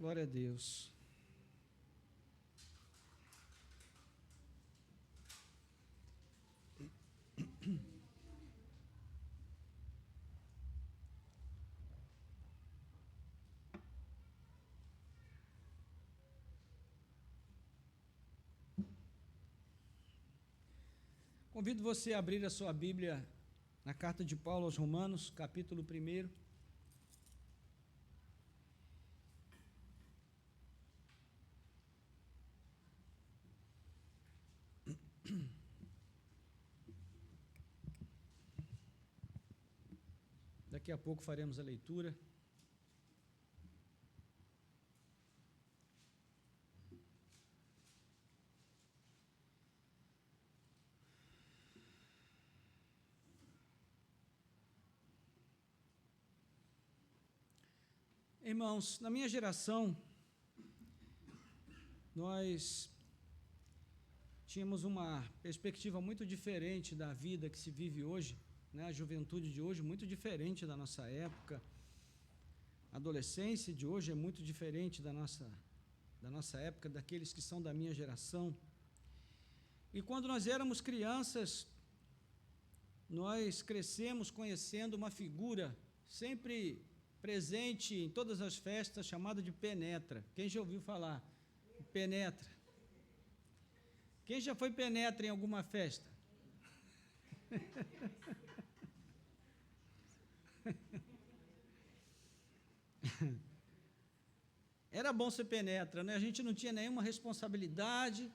Glória a Deus. Convido você a abrir a sua Bíblia na carta de Paulo aos Romanos, capítulo 1. Daqui a pouco faremos a leitura. Irmãos, na minha geração, nós tínhamos uma perspectiva muito diferente da vida que se vive hoje, né? A juventude de hoje muito diferente da nossa época, a adolescência de hoje é muito diferente da nossa época, daqueles que são da minha geração. E quando nós éramos crianças, nós crescemos conhecendo uma figura sempre presente em todas as festas, chamada de penetra. Quem já ouviu falar? Penetra. Quem já foi penetra em alguma festa? Era bom ser penetra, né? A gente não tinha nenhuma responsabilidade,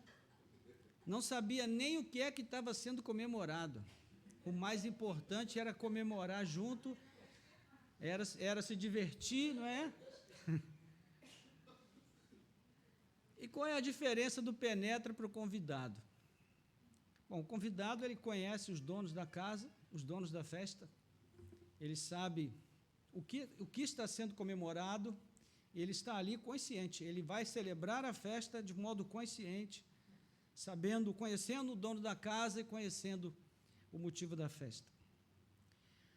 não sabia nem o que é que estava sendo comemorado. O mais importante era comemorar junto, era se divertir, não é? E qual é a diferença do penetra para o convidado? Bom, o convidado, ele conhece os donos da casa, os donos da festa, ele sabe o que está sendo comemorado, ele está ali consciente, ele vai celebrar a festa de modo consciente, conhecendo o dono da casa e conhecendo o motivo da festa.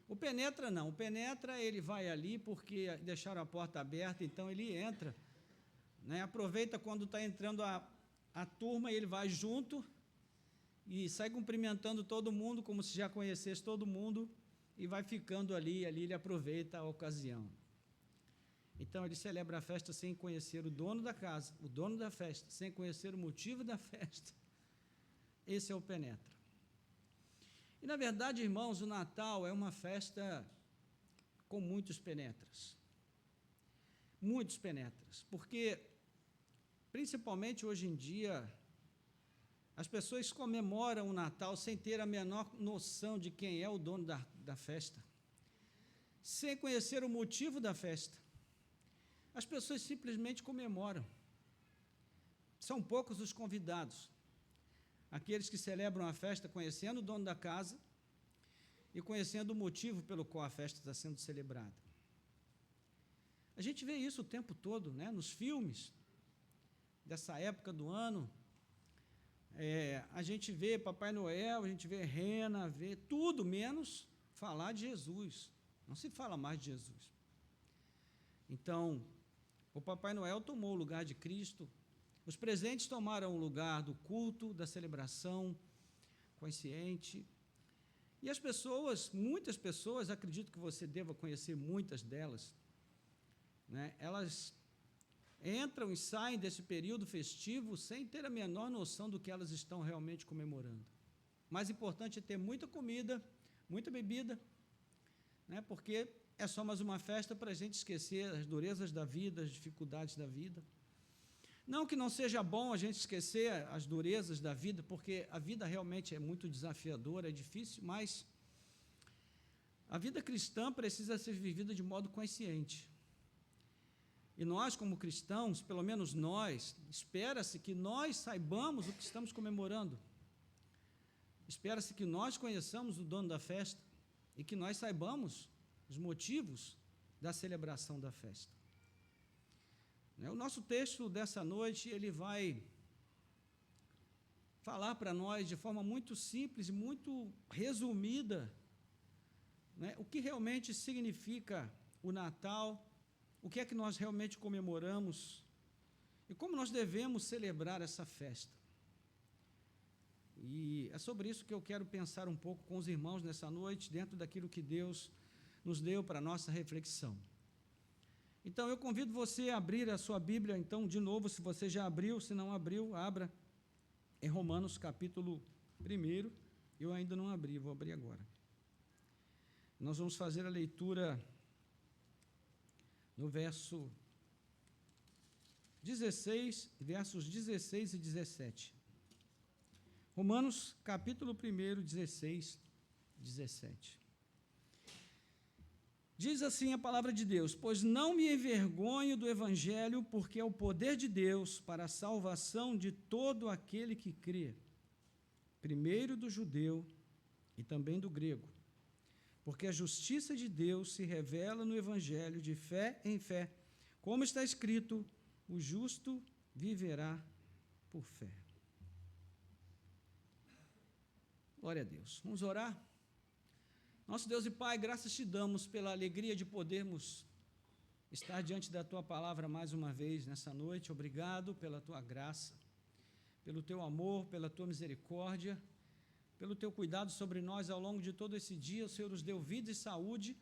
O penetra não, o penetra ele vai ali porque deixaram a porta aberta, então ele entra, né, aproveita quando está entrando a turma, ele vai junto e sai cumprimentando todo mundo, como se já conhecesse todo mundo, e vai ficando ali ele aproveita a ocasião. Então, ele celebra a festa sem conhecer o dono da casa, o dono da festa, sem conhecer o motivo da festa. Esse é o penetra. E, na verdade, irmãos, o Natal é uma festa com muitos penetras. Muitos penetras, porque, principalmente hoje em dia, as pessoas comemoram o Natal sem ter a menor noção de quem é o dono da festa, sem conhecer o motivo da festa. As pessoas simplesmente comemoram. São poucos os convidados, aqueles que celebram a festa conhecendo o dono da casa e conhecendo o motivo pelo qual a festa está sendo celebrada. A gente vê isso o tempo todo, né? Nos filmes dessa época do ano. A gente vê Papai Noel, a gente vê rena, vê tudo menos falar de Jesus. Não se fala mais de Jesus. Então, o Papai Noel tomou o lugar de Cristo, os presentes tomaram o lugar do culto, da celebração consciente. E as pessoas, muitas pessoas, acredito que você deva conhecer muitas delas, né? Elas entram e saem desse período festivo sem ter a menor noção do que elas estão realmente comemorando. O mais importante é ter muita comida, muita bebida, né? Porque é só mais uma festa para a gente esquecer as durezas da vida, as dificuldades da vida. Não que não seja bom a gente esquecer as durezas da vida, porque a vida realmente é muito desafiadora, é difícil, mas a vida cristã precisa ser vivida de modo consciente. E nós, como cristãos, pelo menos nós, espera-se que nós saibamos o que estamos comemorando. Espera-se que nós conheçamos o dono da festa e que nós saibamos os motivos da celebração da festa. O nosso texto dessa noite, ele vai falar para nós de forma muito simples e muito resumida, né, o que realmente significa o Natal, o que é que nós realmente comemoramos e como nós devemos celebrar essa festa. E é sobre isso que eu quero pensar um pouco com os irmãos nessa noite, dentro daquilo que Deus nos deu para a nossa reflexão. Então, eu convido você a abrir a sua Bíblia, então, de novo, se você já abriu, se não abriu, abra em Romanos, capítulo 1. Eu ainda não abri, vou abrir agora. Nós vamos fazer a leitura no verso 16, versos 16 e 17. Romanos, capítulo 1, 16, 17. Diz assim a palavra de Deus: pois não me envergonho do evangelho, porque é o poder de Deus para a salvação de todo aquele que crê, primeiro do judeu e também do grego, porque a justiça de Deus se revela no evangelho de fé em fé, como está escrito: o justo viverá por fé. Glória a Deus. Vamos orar? Nosso Deus e Pai, graças te damos pela alegria de podermos estar diante da Tua palavra mais uma vez nessa noite. Obrigado pela Tua graça, pelo Teu amor, pela Tua misericórdia, pelo Teu cuidado sobre nós ao longo de todo esse dia. O Senhor nos deu vida e saúde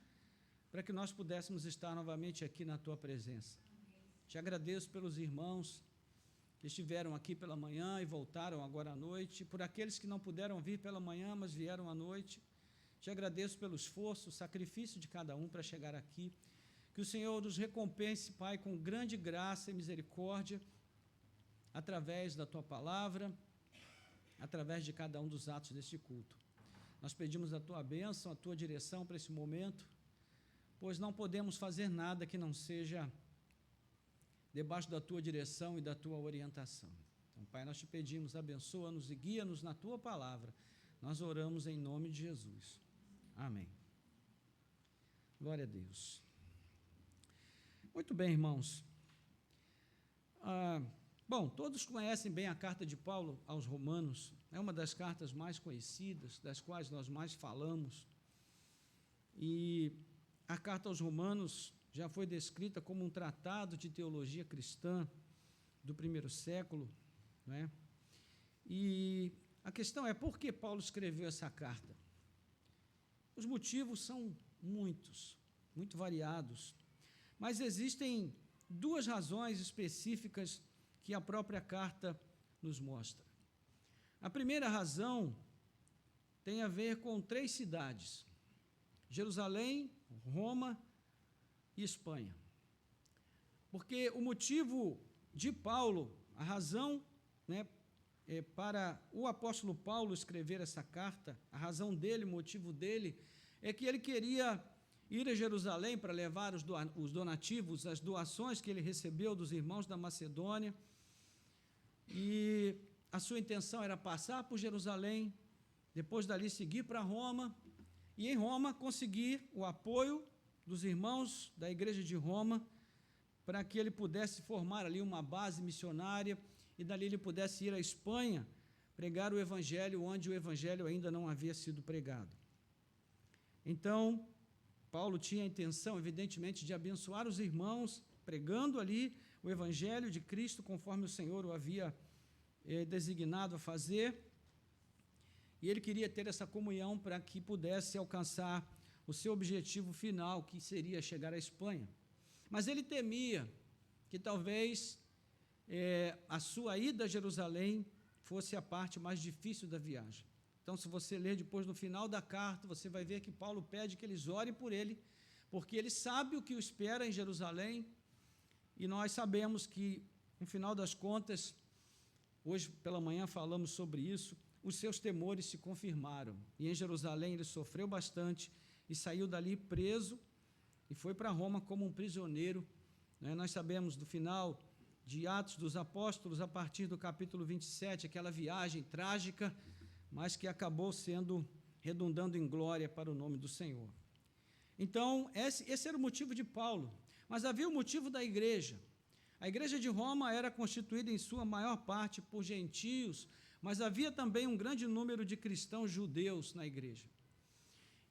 para que nós pudéssemos estar novamente aqui na Tua presença. Te agradeço pelos irmãos que estiveram aqui pela manhã e voltaram agora à noite, por aqueles que não puderam vir pela manhã, mas vieram à noite. Te agradeço pelo esforço, o sacrifício de cada um para chegar aqui. Que o Senhor nos recompense, Pai, com grande graça e misericórdia, através da Tua palavra, através de cada um dos atos deste culto. Nós pedimos a Tua bênção, a Tua direção para esse momento, pois não podemos fazer nada que não seja debaixo da Tua direção e da Tua orientação. Então, Pai, nós te pedimos, abençoa-nos e guia-nos na Tua palavra. Nós oramos em nome de Jesus. Amém. Glória a Deus. Muito bem, irmãos. Bom, todos conhecem bem a carta de Paulo aos Romanos. É uma das cartas mais conhecidas, das quais nós mais falamos. E a carta aos Romanos já foi descrita como um tratado de teologia cristã do primeiro século, não é? E a questão é, por que Paulo escreveu essa carta? Os motivos são muitos, muito variados, mas existem duas razões específicas que a própria carta nos mostra. A primeira razão tem a ver com 3 cidades: Jerusalém, Roma e Espanha. Porque o motivo de Paulo, a razão, né, para o apóstolo Paulo escrever essa carta, a razão dele, o motivo dele, é que ele queria ir a Jerusalém para levar os donativos, as doações que ele recebeu dos irmãos da Macedônia, e a sua intenção era passar por Jerusalém, depois dali seguir para Roma, e em Roma conseguir o apoio dos irmãos da igreja de Roma, para que ele pudesse formar ali uma base missionária, e dali ele pudesse ir à Espanha, pregar o evangelho onde o evangelho ainda não havia sido pregado. Então, Paulo tinha a intenção, evidentemente, de abençoar os irmãos, pregando ali o evangelho de Cristo, conforme o Senhor o havia designado a fazer, e ele queria ter essa comunhão para que pudesse alcançar o seu objetivo final, que seria chegar à Espanha. Mas ele temia que talvez a sua ida a Jerusalém fosse a parte mais difícil da viagem. Então, se você ler depois no final da carta, você vai ver que Paulo pede que eles orem por ele, porque ele sabe o que o espera em Jerusalém, e nós sabemos que, no final das contas, hoje pela manhã falamos sobre isso, os seus temores se confirmaram, e em Jerusalém ele sofreu bastante, e saiu dali preso, e foi para Roma como um prisioneiro, né? Nós sabemos do final de Atos dos Apóstolos, a partir do capítulo 27, aquela viagem trágica, mas que acabou redundando em glória para o nome do Senhor. Então, esse era o motivo de Paulo, mas havia o motivo da igreja. A igreja de Roma era constituída em sua maior parte por gentios, mas havia também um grande número de cristãos judeus na igreja.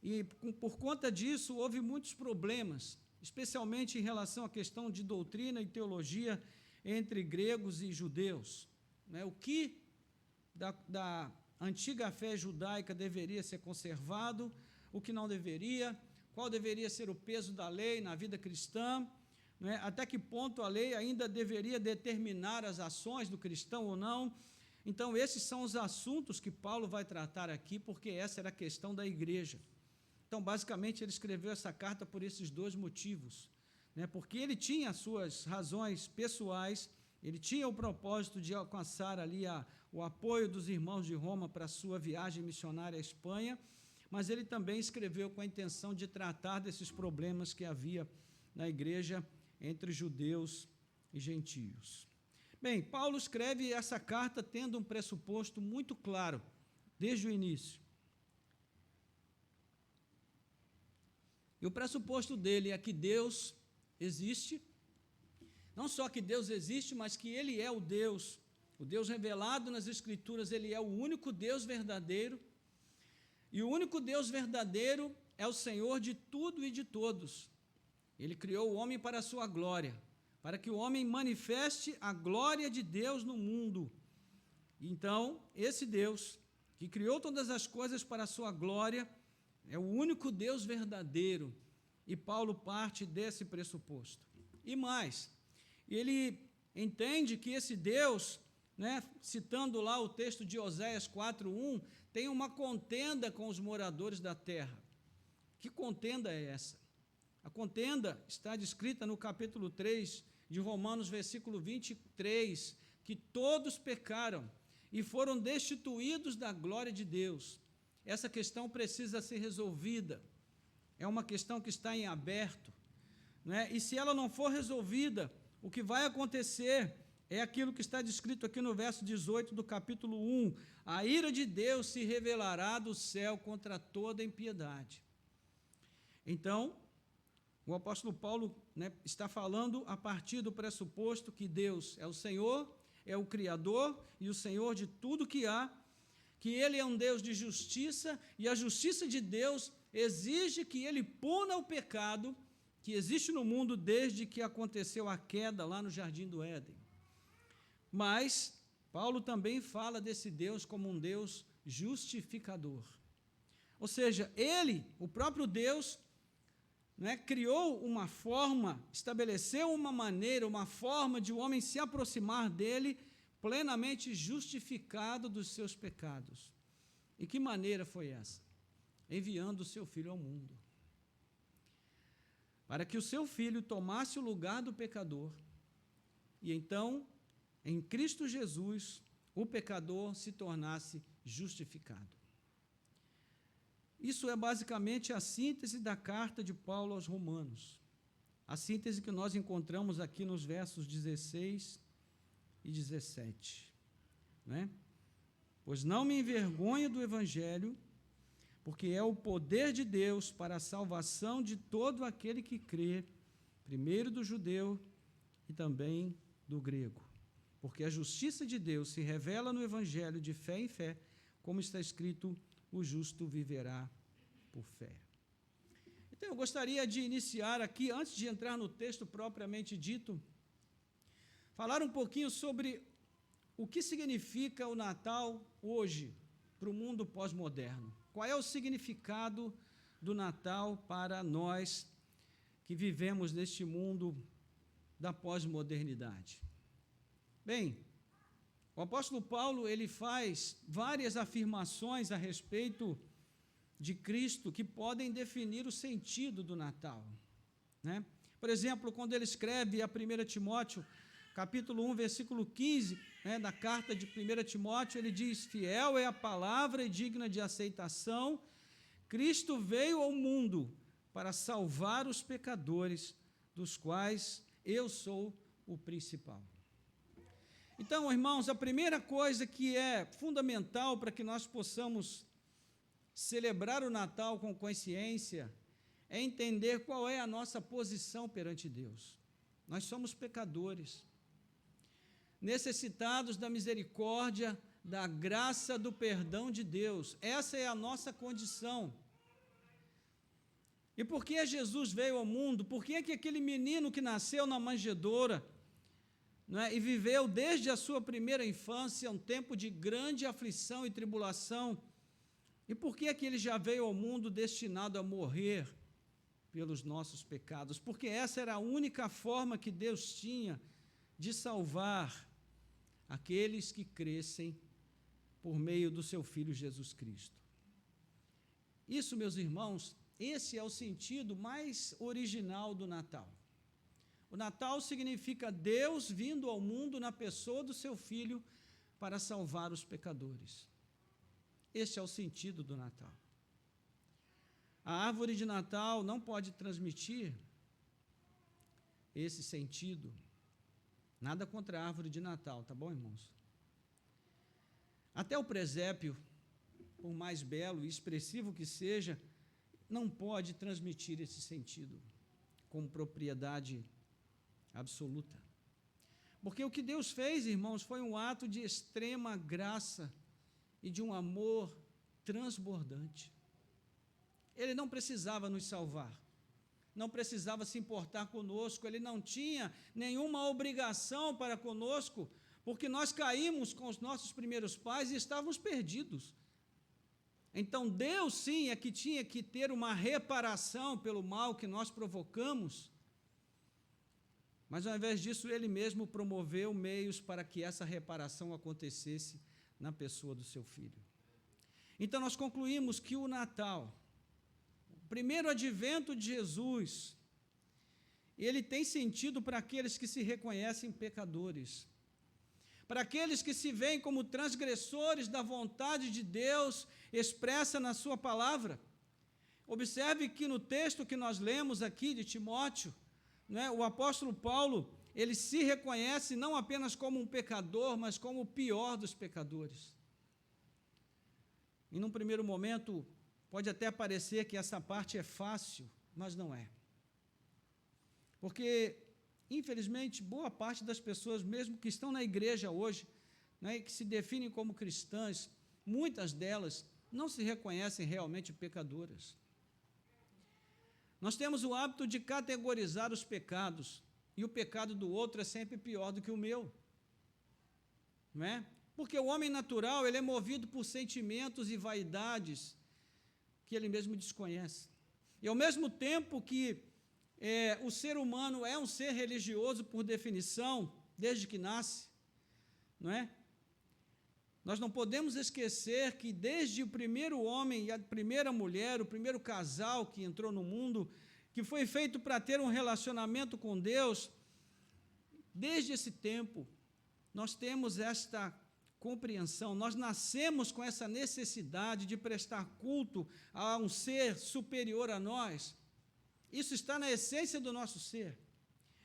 E por conta disso, houve muitos problemas, especialmente em relação à questão de doutrina e teologia entre gregos e judeus. O que da antiga fé judaica deveria ser conservado, o que não deveria, qual deveria ser o peso da lei na vida cristã, até que ponto a lei ainda deveria determinar as ações do cristão ou não. Então, esses são os assuntos que Paulo vai tratar aqui, porque essa era a questão da igreja. Então, basicamente, ele escreveu essa carta por esses dois motivos, porque ele tinha as suas razões pessoais, ele tinha o propósito de alcançar ali o apoio dos irmãos de Roma para a sua viagem missionária à Espanha, mas ele também escreveu com a intenção de tratar desses problemas que havia na igreja entre judeus e gentios. Bem, Paulo escreve essa carta tendo um pressuposto muito claro, desde o início. E o pressuposto dele é que Deus existe, não só que Deus existe, mas que Ele é o Deus revelado nas Escrituras, Ele é o único Deus verdadeiro, e o único Deus verdadeiro é o Senhor de tudo e de todos. Ele criou o homem para a sua glória, para que o homem manifeste a glória de Deus no mundo. Então, esse Deus, que criou todas as coisas para a sua glória, é o único Deus verdadeiro, e Paulo parte desse pressuposto. E mais, ele entende que esse Deus, citando lá o texto de Oséias 4:1, tem uma contenda com os moradores da terra. Que contenda é essa? A contenda está descrita no capítulo 3 de Romanos, versículo 23, que todos pecaram e foram destituídos da glória de Deus. Essa questão precisa ser resolvida, é uma questão que está em aberto, e se ela não for resolvida, o que vai acontecer é aquilo que está descrito aqui no verso 18 do capítulo 1, a ira de Deus se revelará do céu contra toda impiedade. Então, o apóstolo Paulo está falando a partir do pressuposto que Deus é o Senhor, é o Criador e o Senhor de tudo que há, que Ele é um Deus de justiça, e a justiça de Deus exige que Ele puna o pecado que existe no mundo desde que aconteceu a queda lá no Jardim do Éden. Mas Paulo também fala desse Deus como um Deus justificador. Ou seja, Ele, o próprio Deus, criou uma forma, estabeleceu uma maneira, uma forma de o homem se aproximar dele, plenamente justificado dos seus pecados. E que maneira foi essa? Enviando o seu Filho ao mundo, para que o seu Filho tomasse o lugar do pecador, e então, em Cristo Jesus, o pecador se tornasse justificado. Isso é basicamente a síntese da carta de Paulo aos Romanos, a síntese que nós encontramos aqui nos versos 16 e 17. Pois não me envergonho do Evangelho, porque é o poder de Deus para a salvação de todo aquele que crê, primeiro do judeu e também do grego. Porque a justiça de Deus se revela no Evangelho de fé em fé, como está escrito, o justo viverá por fé. Então, eu gostaria de iniciar aqui, antes de entrar no texto propriamente dito, falar um pouquinho sobre o que significa o Natal hoje para o mundo pós-moderno. Qual é o significado do Natal para nós que vivemos neste mundo da pós-modernidade? Bem, o apóstolo Paulo, ele faz várias afirmações a respeito de Cristo que podem definir o sentido do Natal. Por exemplo, quando ele escreve a 1 Timóteo, capítulo 1, versículo 15, da carta de 1 Timóteo, ele diz: fiel é a palavra e digna de aceitação, Cristo veio ao mundo para salvar os pecadores, dos quais eu sou o principal. Então, irmãos, a primeira coisa que é fundamental para que nós possamos celebrar o Natal com consciência é entender qual é a nossa posição perante Deus. Nós somos pecadores, necessitados da misericórdia, da graça, do perdão de Deus. Essa é a nossa condição. E por que Jesus veio ao mundo? Por que aquele menino que nasceu na manjedoura, não é, e viveu desde a sua primeira infância um tempo de grande aflição e tribulação, e por que ele já veio ao mundo destinado a morrer pelos nossos pecados? Porque essa era a única forma que Deus tinha de salvar aqueles que crescem por meio do seu Filho Jesus Cristo. Isso, meus irmãos, esse é o sentido mais original do Natal. O Natal significa Deus vindo ao mundo na pessoa do seu Filho para salvar os pecadores. Este é o sentido do Natal. A árvore de Natal não pode transmitir esse sentido. Nada contra a árvore de Natal, tá bom, irmãos? Até o presépio, por mais belo e expressivo que seja, não pode transmitir esse sentido com propriedade absoluta. Porque o que Deus fez, irmãos, foi um ato de extrema graça e de um amor transbordante. Ele não precisava nos salvar, não precisava se importar conosco, ele não tinha nenhuma obrigação para conosco, porque nós caímos com os nossos primeiros pais e estávamos perdidos. Então, Deus, sim, é que tinha que ter uma reparação pelo mal que nós provocamos, mas, ao invés disso, Ele mesmo promoveu meios para que essa reparação acontecesse na pessoa do seu Filho. Então, nós concluímos que o Natal, o primeiro advento de Jesus, ele tem sentido para aqueles que se reconhecem pecadores, para aqueles que se veem como transgressores da vontade de Deus expressa na sua palavra. Observe que no texto que nós lemos aqui de Timóteo, né, o apóstolo Paulo, ele se reconhece não apenas como um pecador, mas como o pior dos pecadores. E num primeiro momento, pode até parecer que essa parte é fácil, mas não é. Porque, infelizmente, boa parte das pessoas, mesmo que estão na igreja hoje, né, que se definem como cristãs, muitas delas não se reconhecem realmente pecadoras. Nós temos o hábito de categorizar os pecados, e o pecado do outro é sempre pior do que o meu. Não é? Porque o homem natural, ele é movido por sentimentos e vaidades que ele mesmo desconhece. E ao mesmo tempo que o ser humano é um ser religioso por definição, desde que nasce, não é? Nós não podemos esquecer que desde o primeiro homem e a primeira mulher, o primeiro casal que entrou no mundo, que foi feito para ter um relacionamento com Deus, desde esse tempo, nós temos esta compreensão, nós nascemos com essa necessidade de prestar culto a um ser superior a nós. Isso está na essência do nosso ser.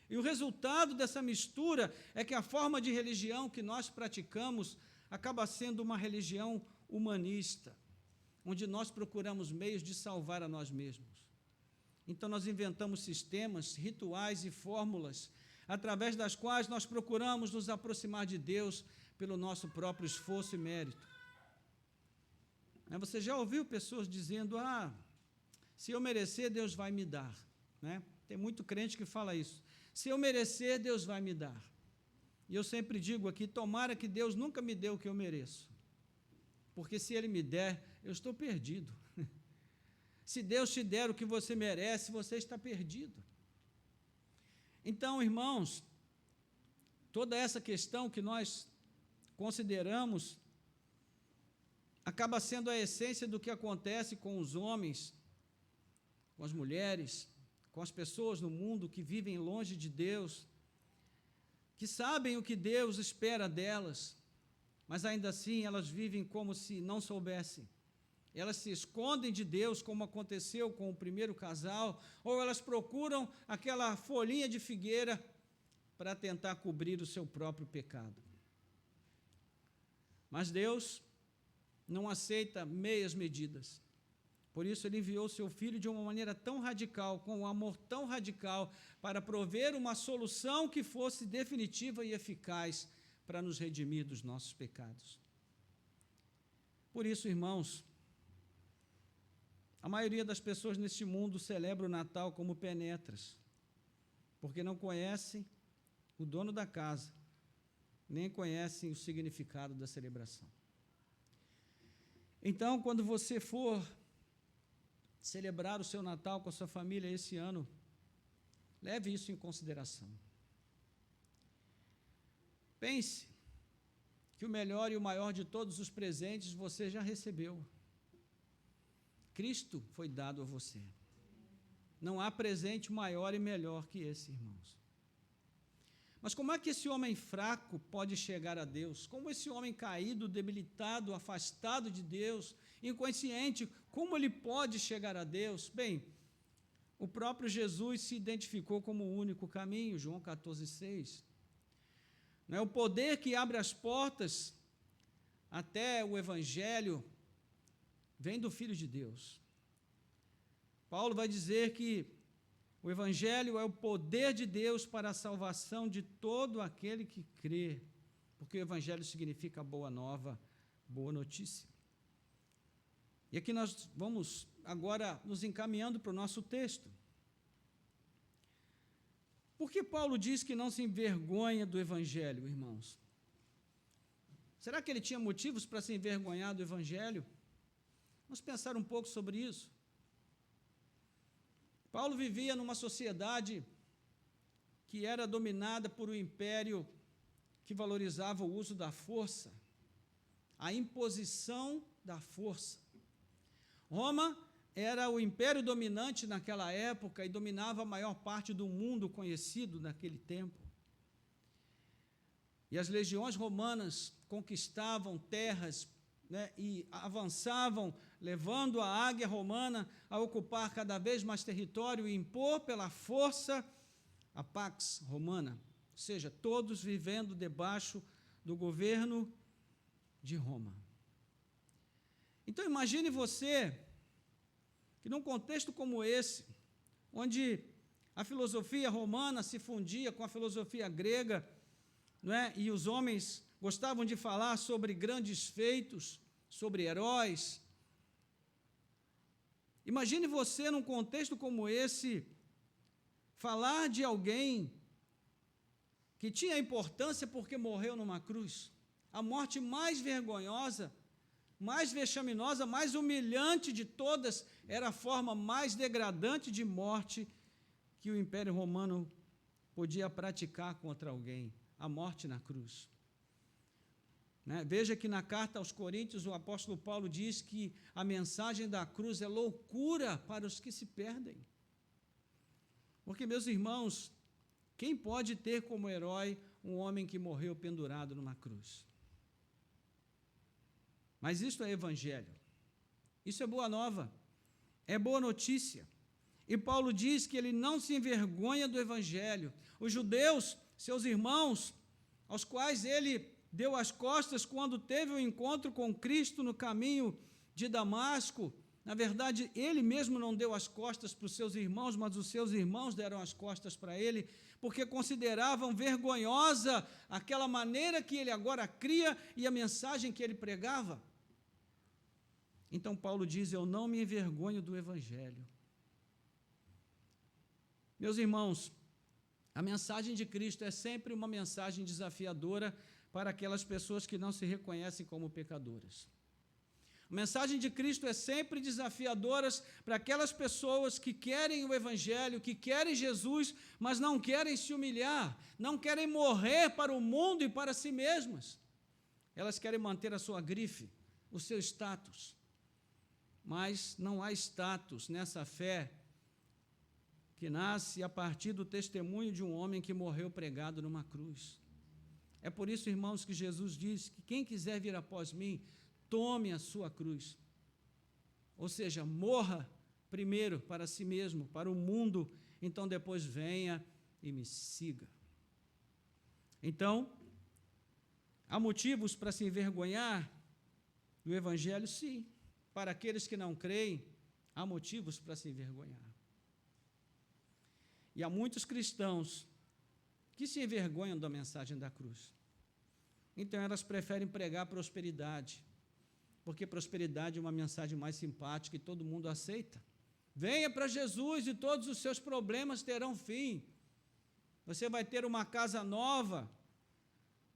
E o resultado dessa mistura é que a forma de religião que nós praticamos acaba sendo uma religião humanista, onde nós procuramos meios de salvar a nós mesmos. Então, nós inventamos sistemas, rituais e fórmulas, através das quais nós procuramos nos aproximar de Deus pelo nosso próprio esforço e mérito. Você já ouviu pessoas dizendo, se eu merecer, Deus vai me dar. Né? Tem muito crente que fala isso. Se eu merecer, Deus vai me dar. E eu sempre digo aqui, tomara que Deus nunca me dê o que eu mereço. Porque se Ele me der, eu estou perdido. Se Deus te der o que você merece, você está perdido. Então, irmãos, toda essa questão que nós consideramos acaba sendo a essência do que acontece com os homens, com as mulheres, com as pessoas no mundo que vivem longe de Deus, que sabem o que Deus espera delas, mas ainda assim elas vivem como se não soubessem. Elas se escondem de Deus, como aconteceu com o primeiro casal, ou elas procuram aquela folhinha de figueira para tentar cobrir o seu próprio pecado. Mas Deus não aceita meias medidas. Por isso, Ele enviou seu Filho de uma maneira tão radical, com um amor tão radical, para prover uma solução que fosse definitiva e eficaz para nos redimir dos nossos pecados. Por isso, irmãos, A maioria das pessoas neste mundo celebra o Natal como penetras, porque não conhecem o dono da casa, nem conhecem o significado da celebração. Então, quando você for celebrar o seu Natal com a sua família esse ano, leve isso em consideração. Pense que o melhor e o maior de todos os presentes você já recebeu. Cristo foi dado a você. Não há presente maior e melhor que esse, irmãos. Mas como é que esse homem fraco pode chegar a Deus? Como esse homem caído, debilitado, afastado de Deus, inconsciente, como ele pode chegar a Deus? Bem, o próprio Jesus se identificou como o único caminho, João 14,6. Não é o poder que abre as portas até o Evangelho, vem do Filho de Deus. Paulo vai dizer que o Evangelho é o poder de Deus para a salvação de todo aquele que crê, porque o Evangelho significa boa nova, boa notícia. E aqui nós vamos agora nos encaminhando para o nosso texto. Por que Paulo diz que não se envergonha do Evangelho, irmãos? Será que ele tinha motivos para se envergonhar do Evangelho? Vamos pensar um pouco sobre isso. Paulo vivia numa sociedade que era dominada por um império que valorizava o uso da força, a imposição da força. Roma era o império dominante naquela época e dominava a maior parte do mundo conhecido naquele tempo. E as legiões romanas conquistavam terras, né, e avançavam, levando a águia romana a ocupar cada vez mais território e impor pela força a Pax Romana, ou seja, todos vivendo debaixo do governo de Roma. Então imagine você que num contexto como esse, onde a filosofia romana se fundia com a filosofia grega, não é? E os homens gostavam de falar sobre grandes feitos, sobre heróis. Imagine você, num contexto como esse, falar de alguém que tinha importância porque morreu numa cruz. A morte mais vergonhosa, mais vexaminosa, mais humilhante de todas, era a forma mais degradante de morte que o Império Romano podia praticar contra alguém, a morte na cruz. Né? Veja que na carta aos Coríntios o apóstolo Paulo diz que a mensagem da cruz é loucura para os que se perdem. Porque, meus irmãos, quem pode ter como herói um homem que morreu pendurado numa cruz? Mas isso é evangelho, isso é boa nova, é boa notícia. E Paulo diz que ele não se envergonha do evangelho. Os judeus, seus irmãos, aos quais ele deu as costas quando teve o encontro com Cristo no caminho de Damasco, na verdade, ele mesmo não deu as costas para os seus irmãos, mas os seus irmãos deram as costas para ele, porque consideravam vergonhosa aquela maneira que ele agora cria e a mensagem que ele pregava. Então Paulo diz, eu não me envergonho do Evangelho. Meus irmãos, a mensagem de Cristo é sempre uma mensagem desafiadora para aquelas pessoas que não se reconhecem como pecadoras. A mensagem de Cristo é sempre desafiadora para aquelas pessoas que querem o Evangelho, que querem Jesus, mas não querem se humilhar, não querem morrer para o mundo e para si mesmas. Elas querem manter a sua grife, o seu status. Mas não há status nessa fé que nasce a partir do testemunho de um homem que morreu pregado numa cruz. É por isso, irmãos, que Jesus disse que quem quiser vir após mim, tome a sua cruz. Ou seja, morra primeiro para si mesmo, para o mundo, então depois venha e me siga. Então, há motivos para se envergonhar do Evangelho? Sim. Para aqueles que não creem, há motivos para se envergonhar. E há muitos cristãos que se envergonham da mensagem da cruz. Então, elas preferem pregar prosperidade, porque prosperidade é uma mensagem mais simpática e todo mundo aceita. Venha para Jesus e todos os seus problemas terão fim. Você vai ter uma casa nova,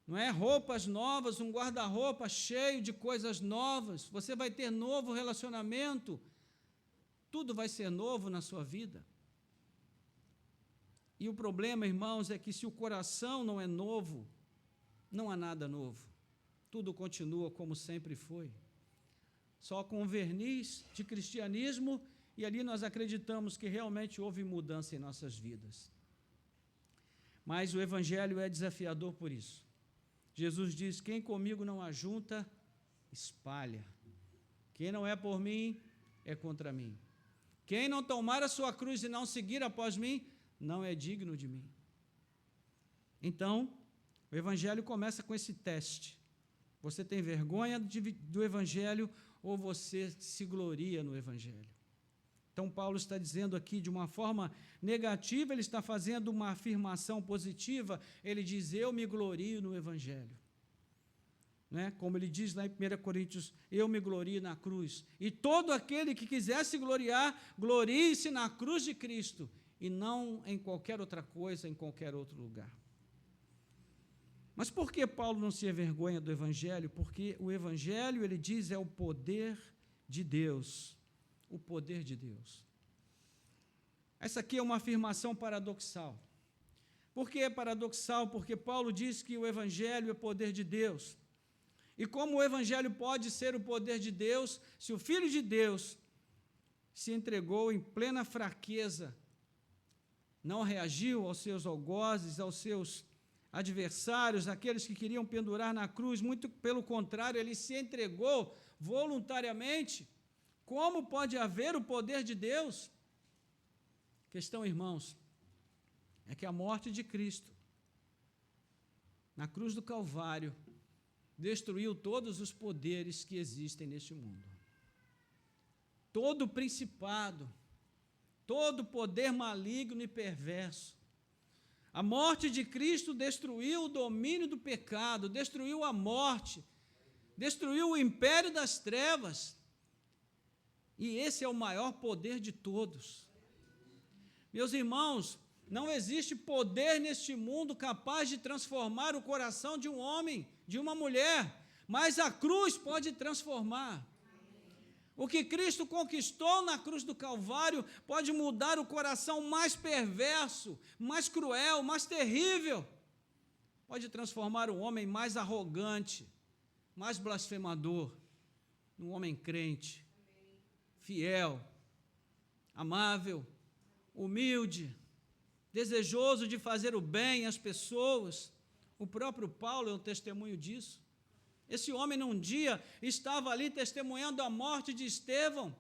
não é? Roupas novas, um guarda-roupa cheio de coisas novas. Você vai ter novo relacionamento. Tudo vai ser novo na sua vida. E o problema, irmãos, é que se o coração não é novo, não há nada novo. Tudo continua como sempre foi. Só com um verniz de cristianismo, e ali nós acreditamos que realmente houve mudança em nossas vidas. Mas o Evangelho é desafiador por isso. Jesus diz: quem comigo não ajunta, espalha. Quem não é por mim, é contra mim. Quem não tomar a sua cruz e não seguir após mim, não é digno de mim. Então, o Evangelho começa com esse teste. Você tem vergonha do Evangelho ou você se gloria no Evangelho? Então, Paulo está dizendo aqui de uma forma negativa, ele está fazendo uma afirmação positiva, ele diz: eu me glorio no Evangelho. Né? Como ele diz lá em 1 Coríntios, eu me glorio na cruz. E todo aquele que quiser se gloriar, glorie-se na cruz de Cristo, e não em qualquer outra coisa, em qualquer outro lugar. Mas por que Paulo não se envergonha do Evangelho? Porque o Evangelho, ele diz, é o poder de Deus. O poder de Deus. Essa aqui é uma afirmação paradoxal. Por que é paradoxal? Porque Paulo diz que o Evangelho é poder de Deus. E como o Evangelho pode ser o poder de Deus, se o Filho de Deus se entregou em plena fraqueza, não reagiu aos seus algozes, aos seus adversários, aqueles que queriam pendurar na cruz, muito pelo contrário, ele se entregou voluntariamente. Como pode haver o poder de Deus? A questão, irmãos, é que a morte de Cristo, na cruz do Calvário, destruiu todos os poderes que existem neste mundo. Todo principado, todo poder maligno e perverso. A morte de Cristo destruiu o domínio do pecado, destruiu a morte, destruiu o império das trevas. E esse é o maior poder de todos. Meus irmãos, não existe poder neste mundo capaz de transformar o coração de um homem, de uma mulher, mas a cruz pode transformar. O que Cristo conquistou na cruz do Calvário pode mudar o coração mais perverso, mais cruel, mais terrível. Pode transformar o homem mais arrogante, mais blasfemador, num homem crente, fiel, amável, humilde, desejoso de fazer o bem às pessoas. O próprio Paulo é um testemunho disso. Esse homem, num dia, estava ali testemunhando a morte de Estevão.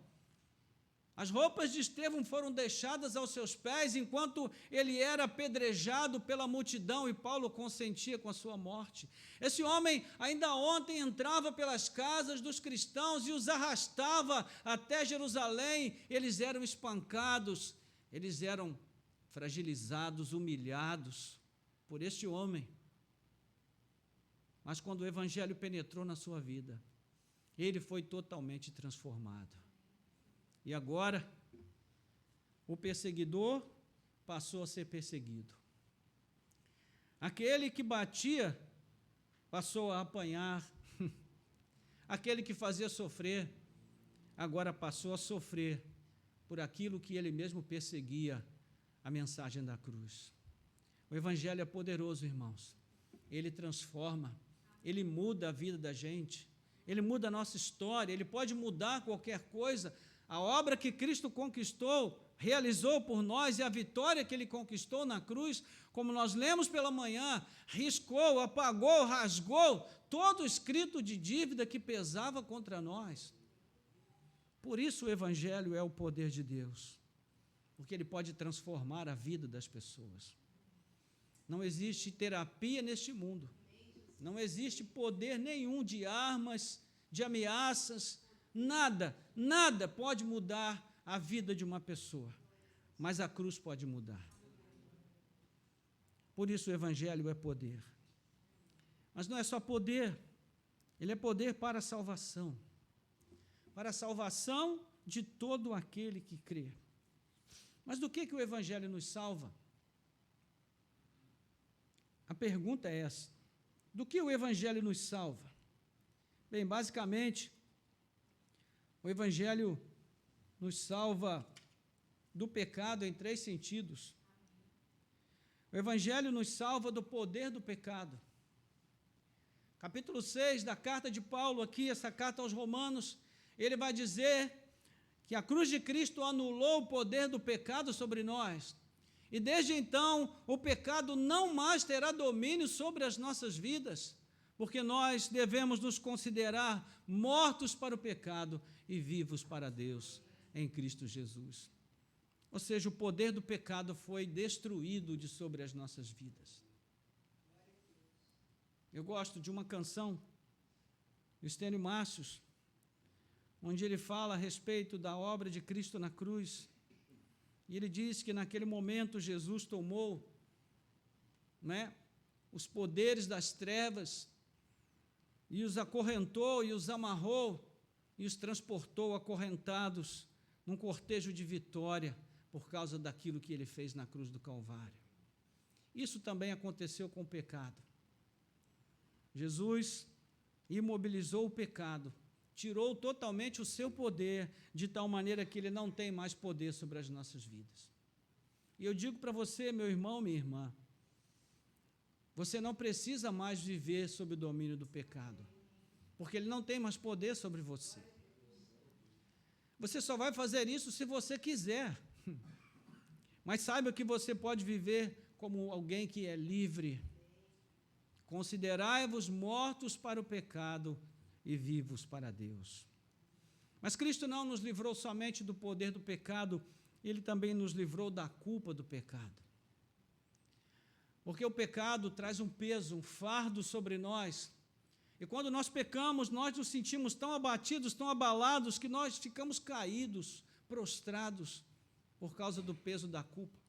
As roupas de Estevão foram deixadas aos seus pés, enquanto ele era apedrejado pela multidão, e Paulo consentia com a sua morte. Esse homem, ainda ontem, entrava pelas casas dos cristãos e os arrastava até Jerusalém. Eles eram espancados, eles eram fragilizados, humilhados por este homem. Mas quando o Evangelho penetrou na sua vida, ele foi totalmente transformado. E agora, o perseguidor passou a ser perseguido. Aquele que batia passou a apanhar. Aquele que fazia sofrer, agora passou a sofrer por aquilo que ele mesmo perseguia, a mensagem da cruz. O Evangelho é poderoso, irmãos. Ele transforma, ele muda a vida da gente, ele muda a nossa história, ele pode mudar qualquer coisa. A obra que Cristo conquistou, realizou por nós, e a vitória que ele conquistou na cruz, como nós lemos pela manhã, riscou, apagou, rasgou todo o escrito de dívida que pesava contra nós. Por isso o Evangelho é o poder de Deus, porque ele pode transformar a vida das pessoas. Não existe terapia neste mundo, não existe poder nenhum de armas, de ameaças, nada pode mudar a vida de uma pessoa, mas a cruz pode mudar. Por isso o Evangelho é poder. Mas não é só poder, ele é poder para a salvação. para a salvação de todo aquele que crê. Mas do que o Evangelho nos salva? A pergunta é essa: do que o Evangelho nos salva? Bem, basicamente, o Evangelho nos salva do pecado em 3 sentidos. O Evangelho nos salva do poder do pecado. Capítulo 6 da carta de Paulo, aqui, essa carta aos Romanos, ele vai dizer que a cruz de Cristo anulou o poder do pecado sobre nós. E desde então, o pecado não mais terá domínio sobre as nossas vidas, porque nós devemos nos considerar mortos para o pecado e vivos para Deus em Cristo Jesus. Ou seja, o poder do pecado foi destruído de sobre as nossas vidas. Eu gosto de uma canção do Estênio Márcios, onde ele fala a respeito da obra de Cristo na cruz. E ele diz que naquele momento Jesus tomou, os poderes das trevas e os acorrentou e os amarrou e os transportou acorrentados num cortejo de vitória por causa daquilo que ele fez na cruz do Calvário. Isso também aconteceu com o pecado. Jesus imobilizou o pecado, tirou totalmente o seu poder, de tal maneira que ele não tem mais poder sobre as nossas vidas. E eu digo para você, meu irmão, minha irmã, você não precisa mais viver sob o domínio do pecado, porque ele não tem mais poder sobre você. Você só vai fazer isso se você quiser. Mas saiba que você pode viver como alguém que é livre. Considerai-vos mortos para o pecado e vivos para Deus. Mas Cristo não nos livrou somente do poder do pecado, Ele também nos livrou da culpa do pecado. Porque o pecado traz um peso, um fardo sobre nós, e quando nós pecamos, nós nos sentimos tão abatidos, tão abalados, que nós ficamos caídos, prostrados, por causa do peso da culpa.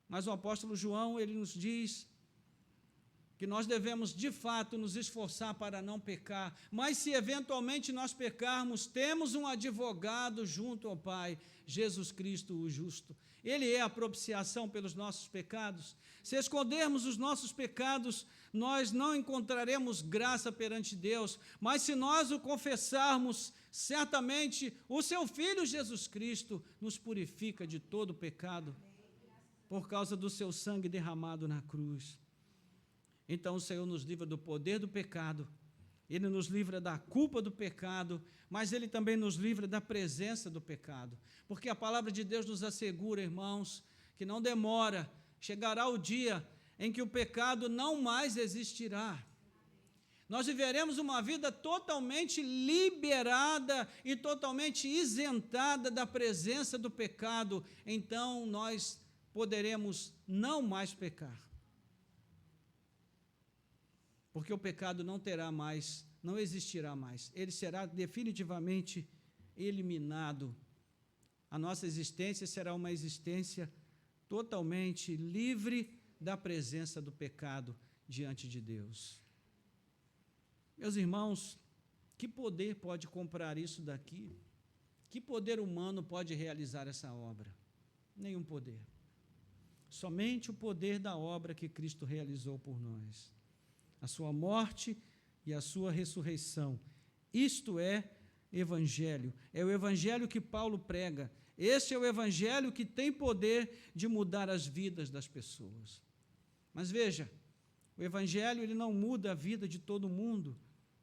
Mas o apóstolo João, ele nos diz que nós devemos, de fato, nos esforçar para não pecar, mas se eventualmente nós pecarmos, temos um advogado junto ao Pai, Jesus Cristo, o justo. Ele é a propiciação pelos nossos pecados. Se escondermos os nossos pecados, nós não encontraremos graça perante Deus, mas se nós o confessarmos, certamente o seu Filho Jesus Cristo nos purifica de todo pecado, por causa do seu sangue derramado na cruz. Então o Senhor nos livra do poder do pecado, Ele nos livra da culpa do pecado, mas Ele também nos livra da presença do pecado, porque a palavra de Deus nos assegura, irmãos, que não demora, chegará o dia em que o pecado não mais existirá. Nós viveremos uma vida totalmente liberada e totalmente isentada da presença do pecado, então nós poderemos não mais pecar. Porque o pecado não terá mais, não existirá mais. Ele será definitivamente eliminado. A nossa existência será uma existência totalmente livre da presença do pecado diante de Deus. Meus irmãos, que poder pode comprar isso daqui? Que poder humano pode realizar essa obra? Nenhum poder. Somente o poder da obra que Cristo realizou por nós. A sua morte e a sua ressurreição. Isto é evangelho. É o evangelho que Paulo prega. Este é o evangelho que tem poder de mudar as vidas das pessoas. Mas veja, o evangelho ele não muda a vida de todo mundo,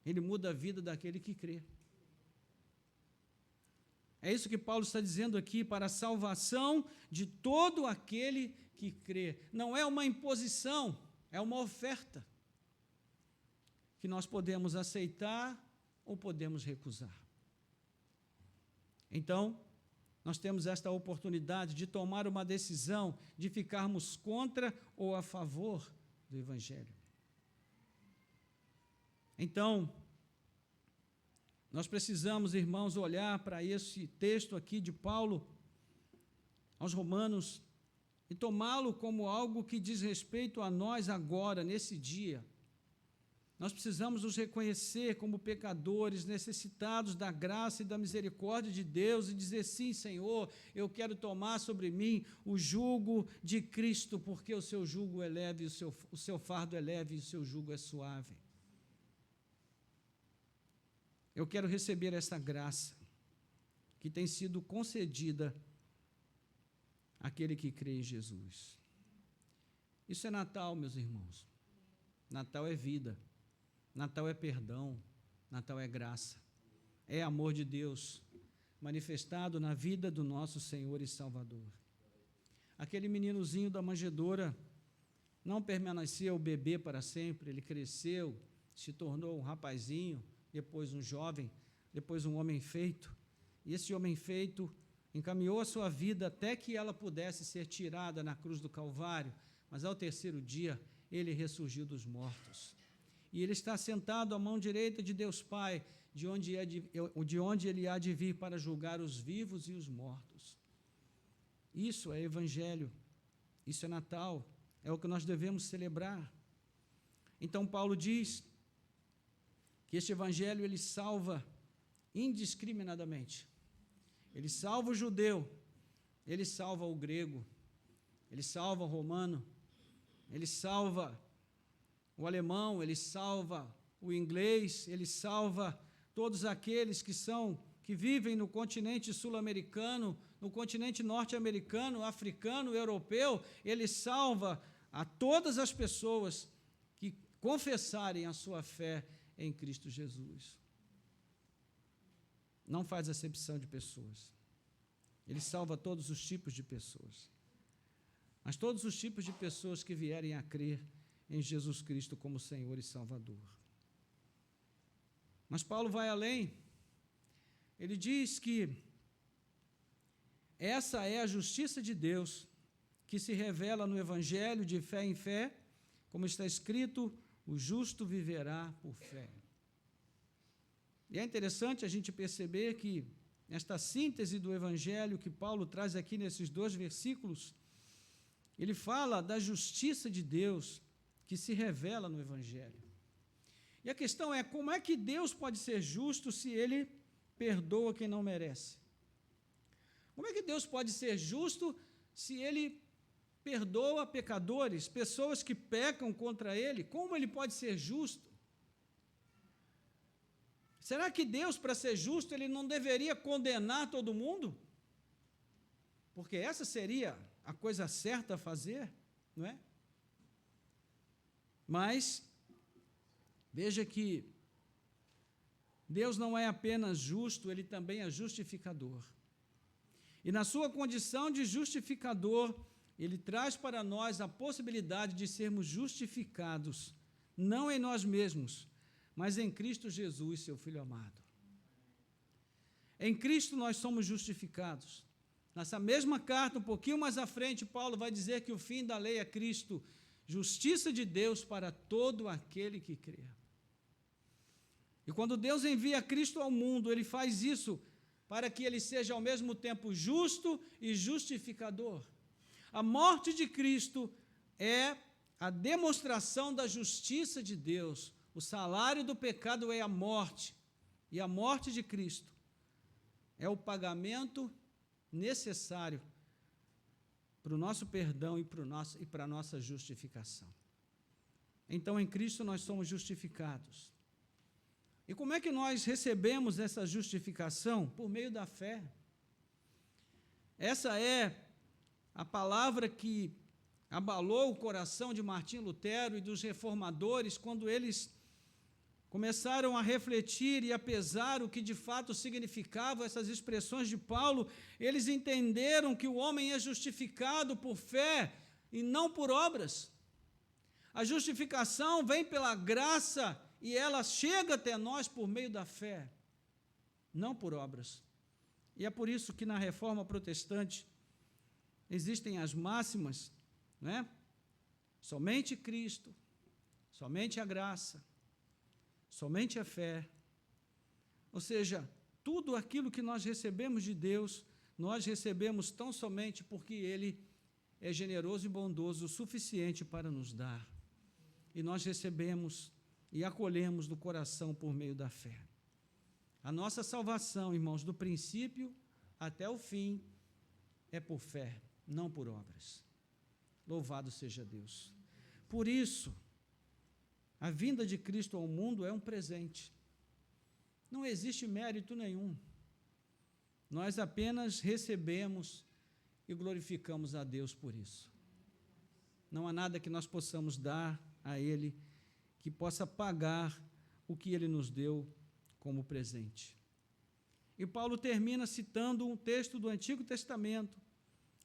ele muda a vida daquele que crê. É isso que Paulo está dizendo aqui, para a salvação de todo aquele que crê. Não é uma imposição, é uma oferta que nós podemos aceitar ou podemos recusar. Então, nós temos esta oportunidade de tomar uma decisão, de ficarmos contra ou a favor do Evangelho. Então, nós precisamos, irmãos, olhar para esse texto aqui de Paulo aos Romanos e tomá-lo como algo que diz respeito a nós agora, nesse dia. Nós precisamos nos reconhecer como pecadores, necessitados da graça e da misericórdia de Deus e dizer: sim, Senhor, eu quero tomar sobre mim o jugo de Cristo, porque o seu jugo é leve, o seu fardo é leve e o seu jugo é suave. Eu quero receber essa graça que tem sido concedida àquele que crê em Jesus. Isso é Natal, meus irmãos. Natal é vida. Natal é perdão, Natal é graça, é amor de Deus, manifestado na vida do nosso Senhor e Salvador. Aquele meninozinho da manjedoura não permaneceu bebê para sempre, ele cresceu, se tornou um rapazinho, depois um jovem, depois um homem feito, e esse homem feito encaminhou a sua vida até que ela pudesse ser tirada na cruz do Calvário, mas ao terceiro dia ele ressurgiu dos mortos. E ele está sentado à mão direita de Deus Pai, de onde ele há de vir para julgar os vivos e os mortos. Isso é Evangelho, isso é Natal, é o que nós devemos celebrar. Então Paulo diz que este Evangelho ele salva indiscriminadamente. Ele salva o judeu, ele salva o grego, ele salva o romano, ele salva o alemão, ele salva o inglês, ele salva todos aqueles que vivem no continente sul-americano, no continente norte-americano, africano, europeu. Ele salva a todas as pessoas que confessarem a sua fé em Cristo Jesus. Não faz acepção de pessoas. Ele salva todos os tipos de pessoas. Mas todos os tipos de pessoas que vierem a crer em Jesus Cristo como Senhor e Salvador. Mas Paulo vai além. Ele diz que essa é a justiça de Deus que se revela no Evangelho de fé em fé, como está escrito: o justo viverá por fé. E é interessante a gente perceber que esta síntese do Evangelho que Paulo traz aqui nesses 2 versículos, ele fala da justiça de Deus que se revela no Evangelho. E a questão é: como é que Deus pode ser justo se Ele perdoa quem não merece? Como é que Deus pode ser justo se Ele perdoa pecadores, pessoas que pecam contra Ele? Como Ele pode ser justo? Será que Deus, para ser justo, Ele não deveria condenar todo mundo? Porque essa seria a coisa certa a fazer, não é? Mas, veja que Deus não é apenas justo, Ele também é justificador. E na sua condição de justificador, Ele traz para nós a possibilidade de sermos justificados, não em nós mesmos, mas em Cristo Jesus, seu Filho amado. Em Cristo nós somos justificados. Nessa mesma carta, um pouquinho mais à frente, Paulo vai dizer que o fim da lei é Cristo, justiça de Deus para todo aquele que crê. E quando Deus envia Cristo ao mundo, Ele faz isso para que Ele seja ao mesmo tempo justo e justificador. A morte de Cristo é a demonstração da justiça de Deus. O salário do pecado é a morte, e a morte de Cristo é o pagamento necessário para o nosso perdão e para a nossa justificação. Então, em Cristo nós somos justificados. E como é que nós recebemos essa justificação? Por meio da fé. Essa é a palavra que abalou o coração de Martim Lutero e dos reformadores quando eles começaram a refletir e a pesar o que de fato significavam essas expressões de Paulo. Eles entenderam que o homem é justificado por fé e não por obras. A justificação vem pela graça e ela chega até nós por meio da fé, não por obras. E é por isso que na Reforma Protestante existem as máximas, não é? Somente Cristo, somente a graça, somente a fé. Ou seja, tudo aquilo que nós recebemos de Deus, nós recebemos tão somente porque Ele é generoso e bondoso o suficiente para nos dar. E nós recebemos e acolhemos no coração por meio da fé. A nossa salvação, irmãos, do princípio até o fim, é por fé, não por obras. Louvado seja Deus. Por isso, a vinda de Cristo ao mundo é um presente. Não existe mérito nenhum. Nós apenas recebemos e glorificamos a Deus por isso. Não há nada que nós possamos dar a Ele que possa pagar o que Ele nos deu como presente. E Paulo termina citando um texto do Antigo Testamento,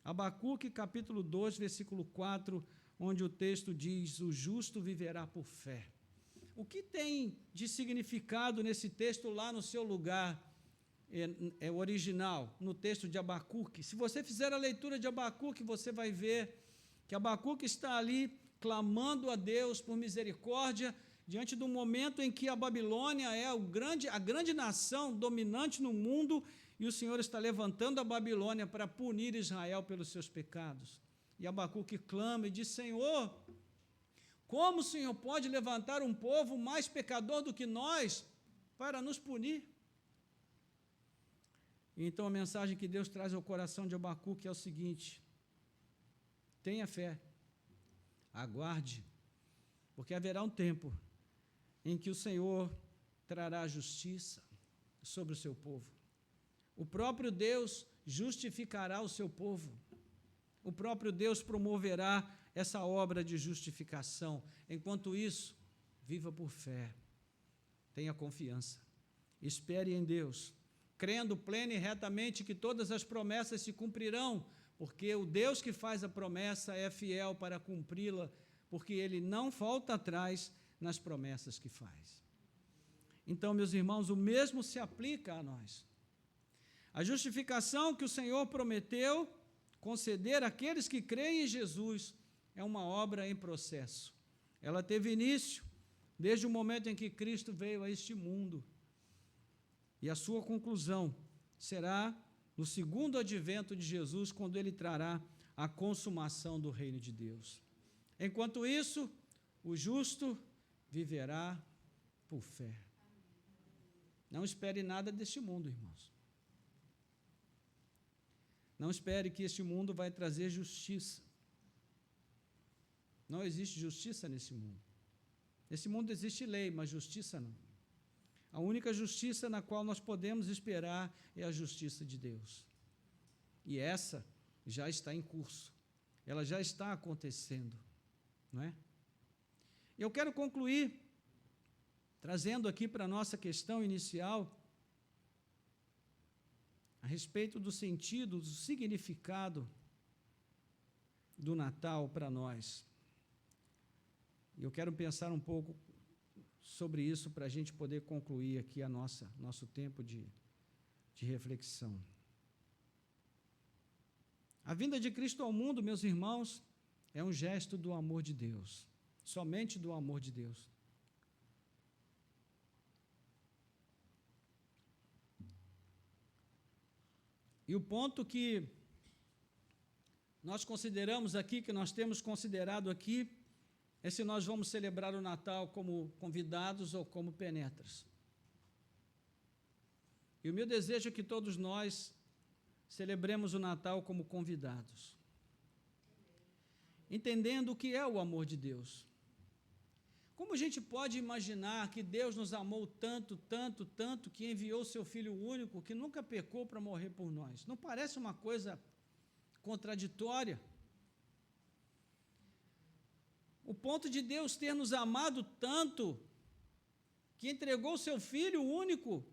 Abacuque, capítulo 2, versículo 4, onde o texto diz: o justo viverá por fé. O que tem de significado nesse texto lá no seu lugar original, no texto de Abacuque? Se você fizer a leitura de Abacuque, você vai ver que Abacuque está ali clamando a Deus por misericórdia, diante do momento em que a Babilônia é a grande nação dominante no mundo, e o Senhor está levantando a Babilônia para punir Israel pelos seus pecados. E Abacuque clama e diz: Senhor, como o Senhor pode levantar um povo mais pecador do que nós para nos punir? Então a mensagem que Deus traz ao coração de Abacuque é o seguinte: tenha fé, aguarde, porque haverá um tempo em que o Senhor trará justiça sobre o seu povo. O próprio Deus justificará o seu povo. O próprio Deus promoverá essa obra de justificação. Enquanto isso, viva por fé. Tenha confiança. Espere em Deus, crendo plena e retamente que todas as promessas se cumprirão, porque o Deus que faz a promessa é fiel para cumpri-la, porque Ele não volta atrás nas promessas que faz. Então, meus irmãos, o mesmo se aplica a nós. A justificação que o Senhor prometeu conceder àqueles que creem em Jesus é uma obra em processo. Ela teve início desde o momento em que Cristo veio a este mundo, e a sua conclusão será no segundo advento de Jesus, quando Ele trará a consumação do reino de Deus. Enquanto isso, o justo viverá por fé. Não espere nada deste mundo, irmãos. Não espere que este mundo vai trazer justiça. Não existe justiça nesse mundo. Nesse mundo existe lei, mas justiça não. A única justiça na qual nós podemos esperar é a justiça de Deus. E essa já está em curso. Ela já está acontecendo, não é? Eu quero concluir trazendo aqui para a nossa questão inicial a respeito do sentido, do significado do Natal para nós. Eu quero pensar um pouco sobre isso para a gente poder concluir aqui nosso tempo de reflexão. A vinda de Cristo ao mundo, meus irmãos, é um gesto do amor de Deus, somente do amor de Deus. E o ponto que nós consideramos aqui, que nós temos considerado aqui, é se nós vamos celebrar o Natal como convidados ou como penetras. E o meu desejo é que todos nós celebremos o Natal como convidados, entendendo o que é o amor de Deus. Como a gente pode imaginar que Deus nos amou tanto, tanto, tanto, que enviou seu Filho único, que nunca pecou, para morrer por nós? Não parece uma coisa contraditória? O ponto de Deus ter nos amado tanto, que entregou seu Filho único,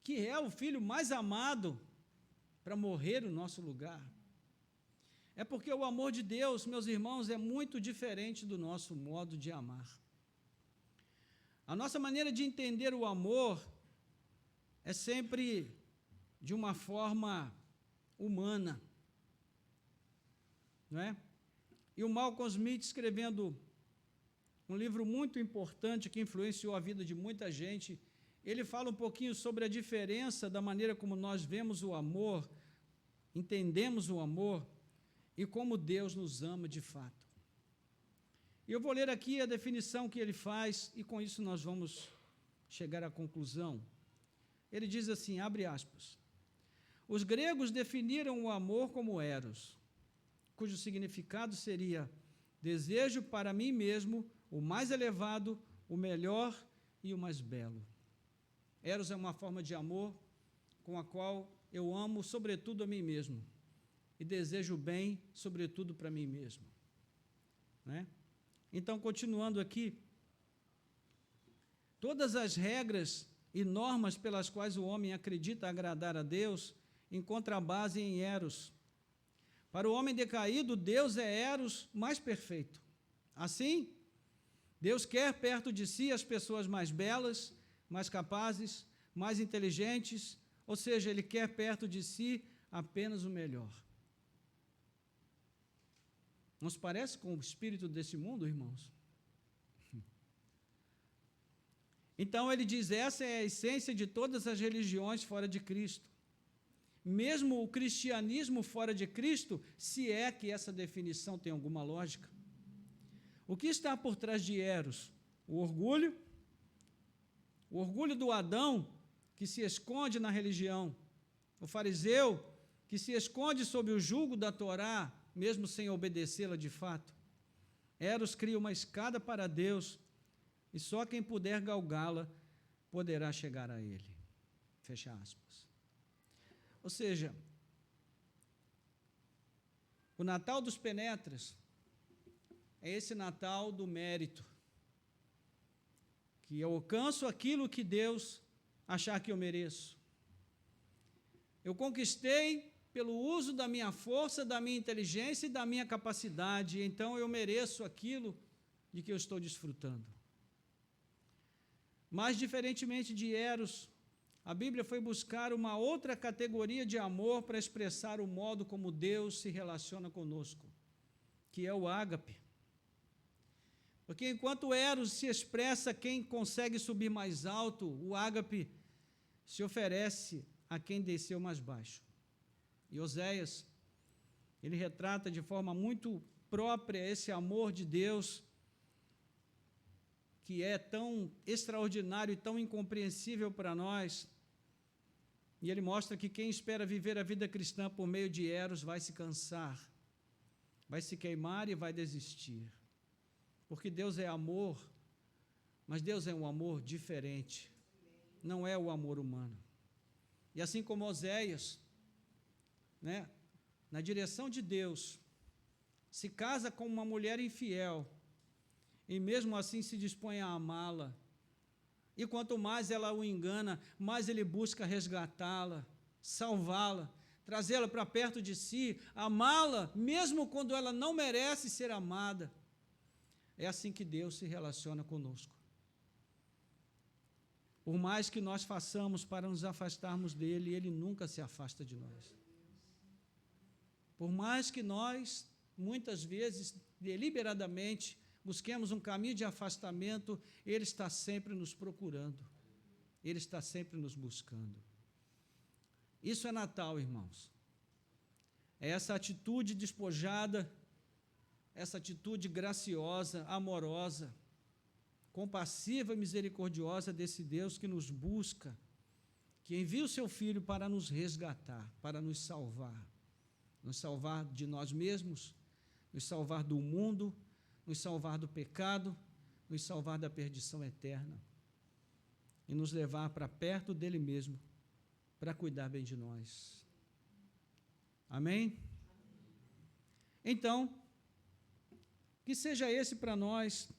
que é o Filho mais amado, para morrer no nosso lugar. É porque o amor de Deus, meus irmãos, é muito diferente do nosso modo de amar. A nossa maneira de entender o amor é sempre de uma forma humana, não é? E o Malcolm Smith, escrevendo um livro muito importante que influenciou a vida de muita gente, ele fala um pouquinho sobre a diferença da maneira como nós vemos o amor, entendemos o amor, e como Deus nos ama de fato. E eu vou ler aqui a definição que ele faz, e com isso nós vamos chegar à conclusão. Ele diz assim, abre aspas, os gregos definiram o amor como eros, cujo significado seria desejo para mim mesmo, o mais elevado, o melhor e o mais belo. Eros é uma forma de amor com a qual eu amo sobretudo a mim mesmo e desejo bem sobretudo para mim mesmo. Né? Então, continuando aqui, todas as regras e normas pelas quais o homem acredita agradar a Deus encontram a base em eros. Para o homem decaído, Deus é eros mais perfeito. Assim, Deus quer perto de si as pessoas mais belas, mais capazes, mais inteligentes, ou seja, Ele quer perto de si apenas o melhor. Não se parece com o espírito desse mundo, irmãos? Então ele diz, essa é a essência de todas as religiões fora de Cristo. Mesmo o cristianismo fora de Cristo, se é que essa definição tem alguma lógica. O que está por trás de eros? O orgulho do Adão, que se esconde na religião, o fariseu, que se esconde sob o jugo da Torá, mesmo sem obedecê-la de fato. Eros cria uma escada para Deus, e só quem puder galgá-la poderá chegar a Ele. Fecha aspas. Ou seja, o Natal dos Penetras é esse Natal do mérito, que eu alcanço aquilo que Deus achar que eu mereço. Eu conquistei pelo uso da minha força, da minha inteligência e da minha capacidade, então eu mereço aquilo de que eu estou desfrutando. Mas, diferentemente de eros, a Bíblia foi buscar uma outra categoria de amor para expressar o modo como Deus se relaciona conosco, que é o ágape. Porque enquanto o eros se expressa quem consegue subir mais alto, o ágape se oferece a quem desceu mais baixo. E Oséias, ele retrata de forma muito própria esse amor de Deus, que é tão extraordinário e tão incompreensível para nós. E ele mostra que quem espera viver a vida cristã por meio de eros vai se cansar, vai se queimar e vai desistir. Porque Deus é amor, mas Deus é um amor diferente, não é o amor humano. E assim como Oséias, né, na direção de Deus, se casa com uma mulher infiel, e mesmo assim se dispõe a amá-la, e quanto mais ela o engana, mais ele busca resgatá-la, salvá-la, trazê-la para perto de si, amá-la, mesmo quando ela não merece ser amada. É assim que Deus se relaciona conosco. Por mais que nós façamos para nos afastarmos dele, ele nunca se afasta de nós. Por mais que nós, muitas vezes, deliberadamente, busquemos um caminho de afastamento, ele está sempre nos procurando, ele está sempre nos buscando. Isso é Natal, irmãos. É essa atitude despojada, essa atitude graciosa, amorosa, compassiva e misericordiosa desse Deus que nos busca, que envia o seu Filho para nos resgatar, para nos salvar de nós mesmos, nos salvar do mundo, nos salvar do pecado, nos salvar da perdição eterna e nos levar para perto dele mesmo, para cuidar bem de nós. Amém? Então, que seja esse para nós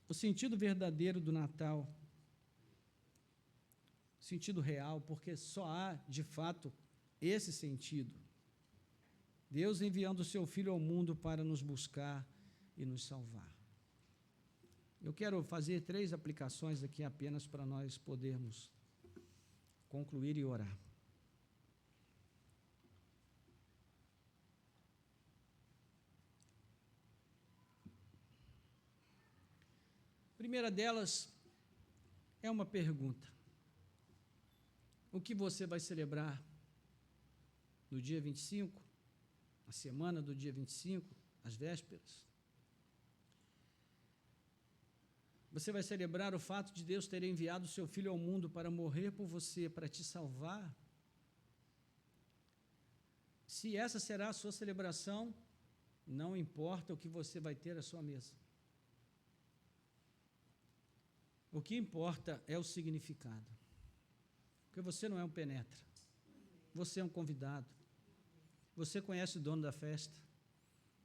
o sentido verdadeiro do Natal, sentido real, porque só há, de fato, esse sentido. Deus enviando o seu Filho ao mundo para nos buscar e nos salvar. Eu quero fazer 3 aplicações aqui apenas para nós podermos concluir e orar. A primeira delas é uma pergunta. O que você vai celebrar no dia 25, a semana do dia 25, as vésperas? Você vai celebrar o fato de Deus ter enviado o seu Filho ao mundo para morrer por você, para te salvar? Se essa será a sua celebração, não importa o que você vai ter à sua mesa. O que importa é o significado. Porque você não é um penetra. Você é um convidado. Você conhece o dono da festa.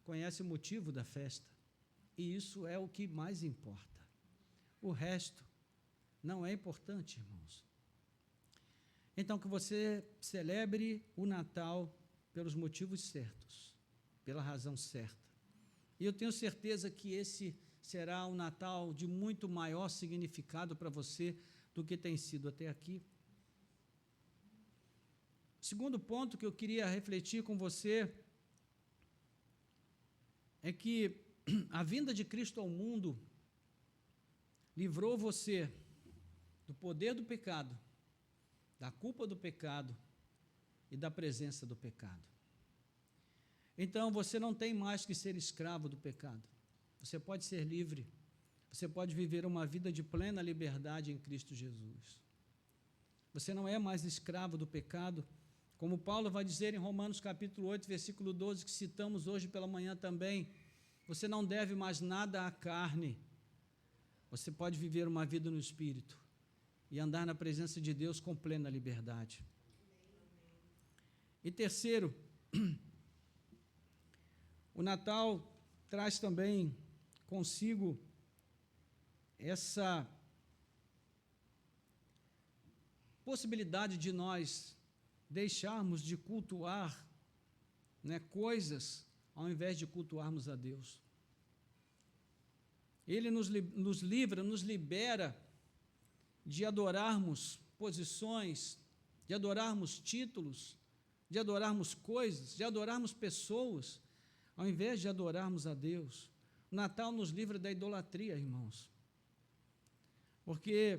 Conhece o motivo da festa. E isso é o que mais importa. O resto não é importante, irmãos. Então, que você celebre o Natal pelos motivos certos, pela razão certa. E eu tenho certeza que esse será um Natal de muito maior significado para você do que tem sido até aqui. Segundo ponto que eu queria refletir com você é que a vinda de Cristo ao mundo livrou você do poder do pecado, da culpa do pecado e da presença do pecado. Então, você não tem mais que ser escravo do pecado. Você pode ser livre. Você pode viver uma vida de plena liberdade em Cristo Jesus. Você não é mais escravo do pecado, como Paulo vai dizer em Romanos capítulo 8, versículo 12, que citamos hoje pela manhã também. Você não deve mais nada à carne. Você pode viver uma vida no Espírito e andar na presença de Deus com plena liberdade. E terceiro, o Natal traz também consigo essa possibilidade de nós deixarmos de cultuar, coisas, ao invés de cultuarmos a Deus. Ele nos livra, nos libera de adorarmos posições, de adorarmos títulos, de adorarmos coisas, de adorarmos pessoas, ao invés de adorarmos a Deus. O Natal nos livra da idolatria, irmãos. Porque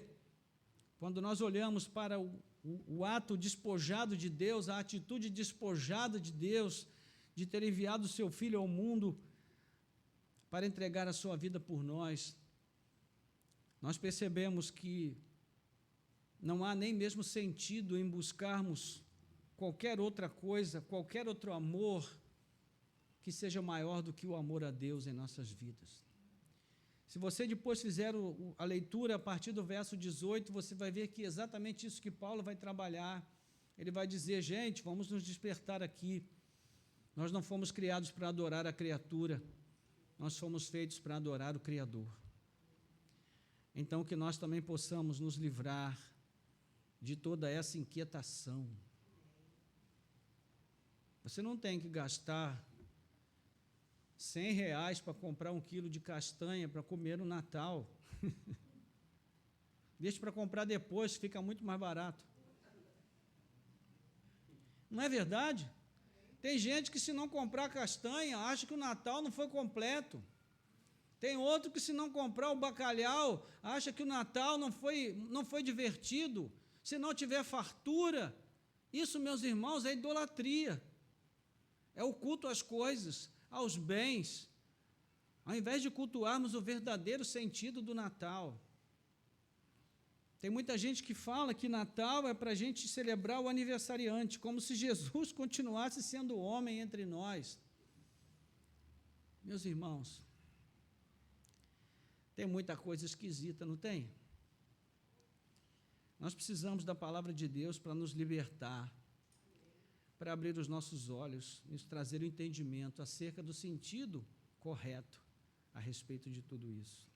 quando nós olhamos para o ato despojado de Deus, a atitude despojada de Deus, de ter enviado o seu Filho ao mundo para entregar a sua vida por nós, nós percebemos que não há nem mesmo sentido em buscarmos qualquer outra coisa, qualquer outro amor que seja maior do que o amor a Deus em nossas vidas. Se você depois fizer a leitura a partir do verso 18, você vai ver que é exatamente isso que Paulo vai trabalhar. Ele vai dizer, gente, vamos nos despertar aqui. Nós não fomos criados para adorar a criatura, nós fomos feitos para adorar o Criador. Então, que nós também possamos nos livrar de toda essa inquietação. Você não tem que gastar R$100 para comprar 1 quilo de castanha para comer no Natal. Deixa para comprar depois, fica muito mais barato. Não é verdade? Tem gente que, se não comprar castanha, acha que o Natal não foi completo. Tem outro que, se não comprar o bacalhau, acha que o Natal não foi divertido. Se não tiver fartura. Isso, meus irmãos, é idolatria. É o culto às coisas, aos bens, ao invés de cultuarmos o verdadeiro sentido do Natal. Tem muita gente que fala que Natal é para a gente celebrar o aniversariante, como se Jesus continuasse sendo homem entre nós. Meus irmãos, tem muita coisa esquisita, não tem? Nós precisamos da palavra de Deus para nos libertar, para abrir os nossos olhos, nos trazer o entendimento acerca do sentido correto a respeito de tudo isso.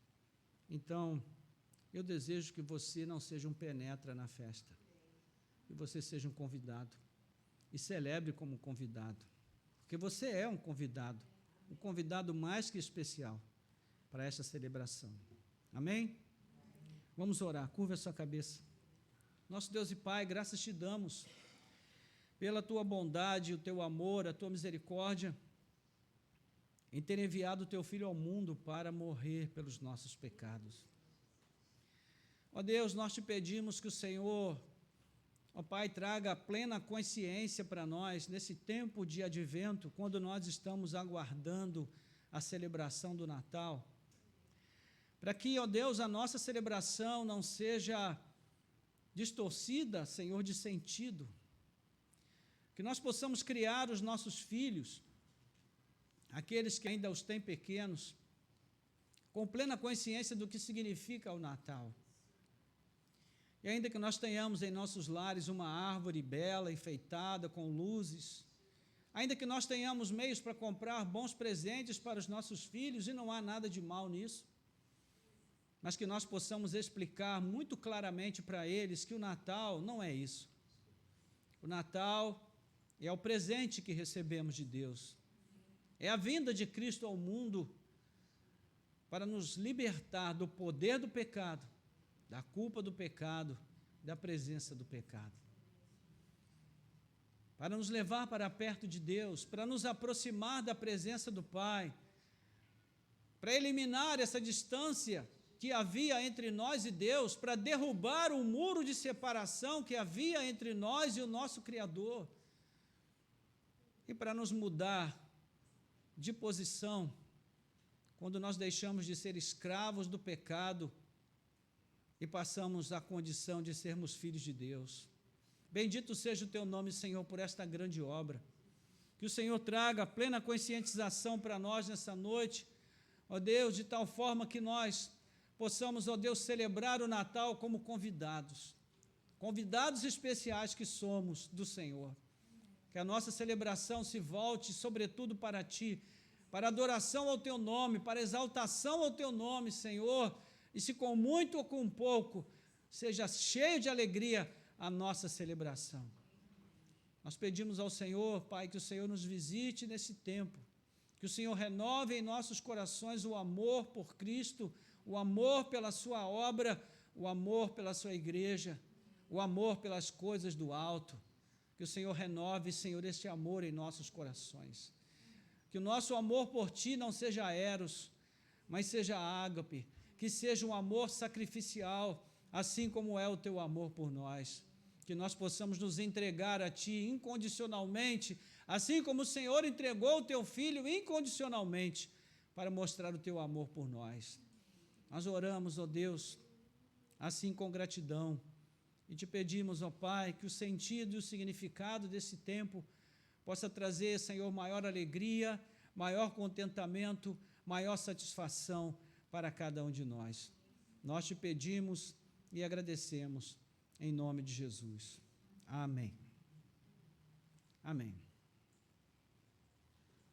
Então, eu desejo que você não seja um penetra na festa, que você seja um convidado, e celebre como convidado, porque você é um convidado mais que especial para esta celebração. Amém? Vamos orar, curva a sua cabeça. Nosso Deus e Pai, graças te damos pela tua bondade, o teu amor, a tua misericórdia, em ter enviado o teu Filho ao mundo para morrer pelos nossos pecados. Ó Deus, nós te pedimos que o Senhor, ó Pai, traga plena consciência para nós, nesse tempo de advento, quando nós estamos aguardando a celebração do Natal, para que, ó Deus, a nossa celebração não seja distorcida, Senhor, de sentido, que nós possamos criar os nossos filhos, aqueles que ainda os têm pequenos, com plena consciência do que significa o Natal. E ainda que nós tenhamos em nossos lares uma árvore bela, enfeitada, com luzes, ainda que nós tenhamos meios para comprar bons presentes para os nossos filhos, e não há nada de mal nisso, mas que nós possamos explicar muito claramente para eles que o Natal não é isso. O Natal é o presente que recebemos de Deus, é a vinda de Cristo ao mundo para nos libertar do poder do pecado, da culpa do pecado, da presença do pecado, para nos levar para perto de Deus, para nos aproximar da presença do Pai, para eliminar essa distância que havia entre nós e Deus, para derrubar o muro de separação que havia entre nós e o nosso Criador, e para nos mudar de posição, quando nós deixamos de ser escravos do pecado e passamos à condição de sermos filhos de Deus. Bendito seja o teu nome, Senhor, por esta grande obra. Que o Senhor traga plena conscientização para nós nessa noite, ó Deus, de tal forma que nós possamos, ó Deus, celebrar o Natal como convidados especiais que somos do Senhor. Que a nossa celebração se volte, sobretudo, para Ti, para adoração ao Teu nome, para exaltação ao Teu nome, Senhor, e se com muito ou com pouco, seja cheio de alegria a nossa celebração. Nós pedimos ao Senhor, Pai, que o Senhor nos visite nesse tempo, que o Senhor renove em nossos corações o amor por Cristo, o amor pela sua obra, o amor pela sua igreja, o amor pelas coisas do alto. Que o Senhor renove, Senhor, este amor em nossos corações. Que o nosso amor por Ti não seja eros, mas seja ágape, que seja um amor sacrificial, assim como é o Teu amor por nós. Que nós possamos nos entregar a Ti incondicionalmente, assim como o Senhor entregou o Teu Filho incondicionalmente, para mostrar o Teu amor por nós. Nós oramos, ó Deus, assim com gratidão, e Te pedimos, ó Pai, que o sentido e o significado desse tempo possa trazer, Senhor, maior alegria, maior contentamento, maior satisfação para cada um de nós. Nós Te pedimos e agradecemos, em nome de Jesus. Amém. Amém.